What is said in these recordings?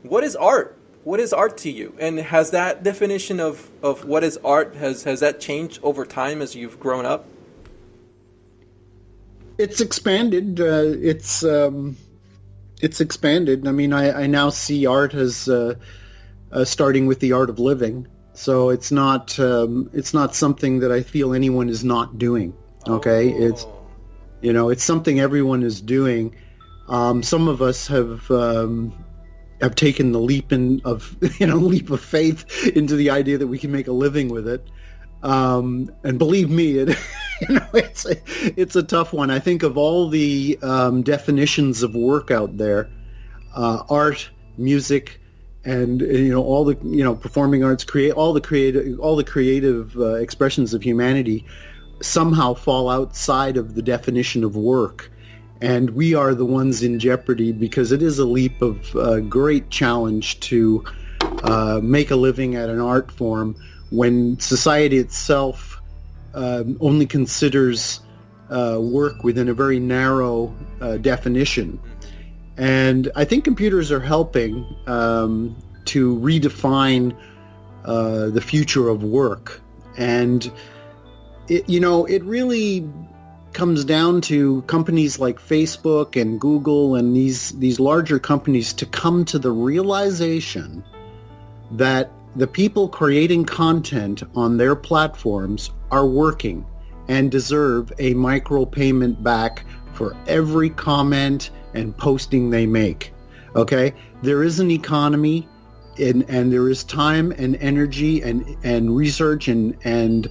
What is art? What is art to you? And has that definition of what is art, has that changed over time as you've grown up? It's expanded. It's expanded. I mean, I now see art as starting with the art of living. So it's not something that I feel anyone is not doing. Okay, Oh. it's something everyone is doing. Some of us have taken the leap of faith into the idea that we can make a living with it. And believe me, it's a tough one. I think of all the definitions of work out there, art, music, and all the performing arts, all the creative expressions of humanity somehow fall outside of the definition of work. And we are the ones in jeopardy because it is a leap of great challenge to make a living at an art form when society itself only considers work within a very narrow definition. And I think computers are helping to redefine the future of work. And it really comes down to companies like Facebook and Google and these larger companies to come to the realization that the people creating content on their platforms are working and deserve a micropayment back for every comment and posting they make. Okay? There is an economy and there is time and energy and research and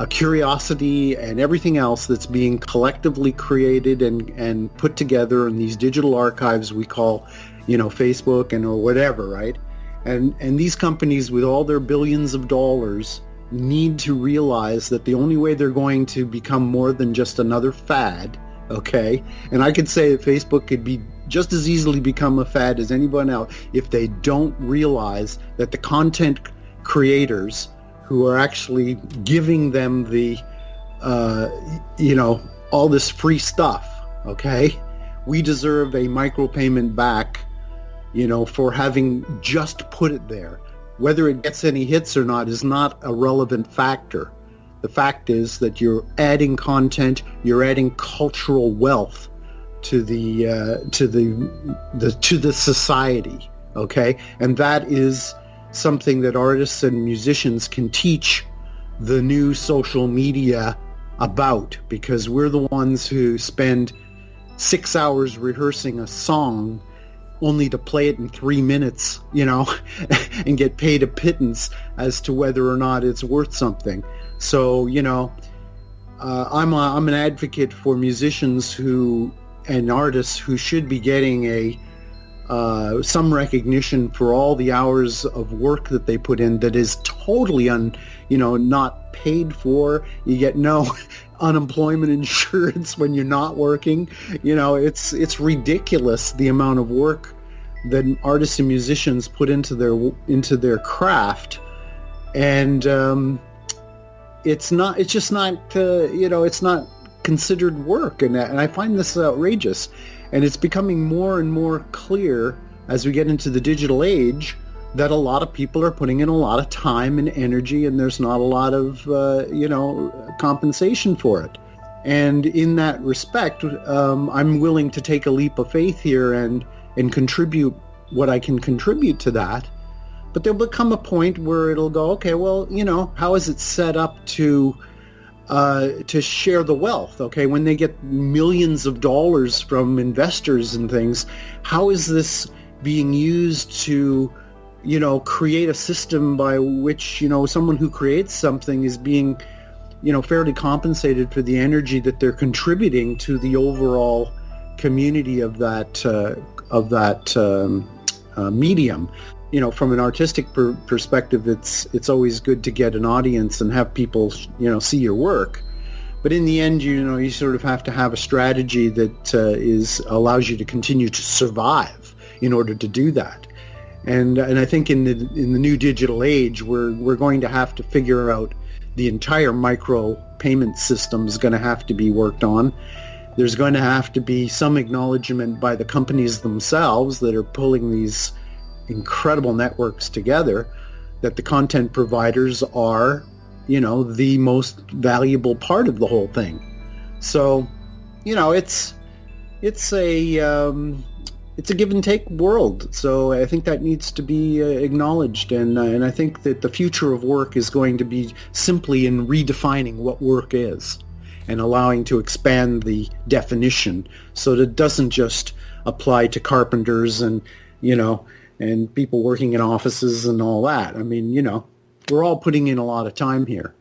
curiosity and everything else that's being collectively created and put together in these digital archives we call, Facebook or whatever, right? And these companies with all their billions of dollars need to realize that the only way they're going to become more than just another fad, okay? And I could say that Facebook could be just as easily become a fad as anyone else if they don't realize that the content creators who are actually giving them the, all this free stuff, okay? We deserve a micropayment back, for having just put it there. Whether it gets any hits or not is not a relevant factor. The fact is that you're adding content, you're adding cultural wealth to the society, okay? And that is something that artists and musicians can teach the new social media about, because we're the ones who spend 6 hours rehearsing a song only to play it in 3 minutes, and get paid a pittance as to whether or not it's worth something. So, I'm an advocate for musicians and artists who should be getting some recognition for all the hours of work that they put in that is totally not paid for. You get no unemployment insurance when you're not working. It's ridiculous the amount of work that artists and musicians put into their craft, and it's just not considered work, and I find this outrageous. And it's becoming more and more clear as we get into the digital age that a lot of people are putting in a lot of time and energy, and there's not a lot of compensation for it. And in that respect, I'm willing to take a leap of faith here and contribute what I can contribute to that. But there'll become a point where it'll go, okay, well, how is it set up to share the wealth? Okay, when they get millions of dollars from investors and things, how is this being used to, create a system by which, someone who creates something is being, fairly compensated for the energy that they're contributing to the overall community of that medium? From an artistic perspective, it's always good to get an audience and have people, see your work. But in the end, you sort of have to have a strategy that allows you to continue to survive in order to do that. And I think in the new digital age, we're going to have to figure out the entire micro payment system is going to have to be worked on. There's going to have to be some acknowledgement by the companies themselves that are pulling these incredible networks together, that the content providers are, the most valuable part of the whole thing. So, it's a give and take world. So I think that needs to be acknowledged, and I think that the future of work is going to be simply in redefining what work is, and allowing to expand the definition so that it doesn't just apply to carpenters and and people working in offices and all that. I mean, we're all putting in a lot of time here.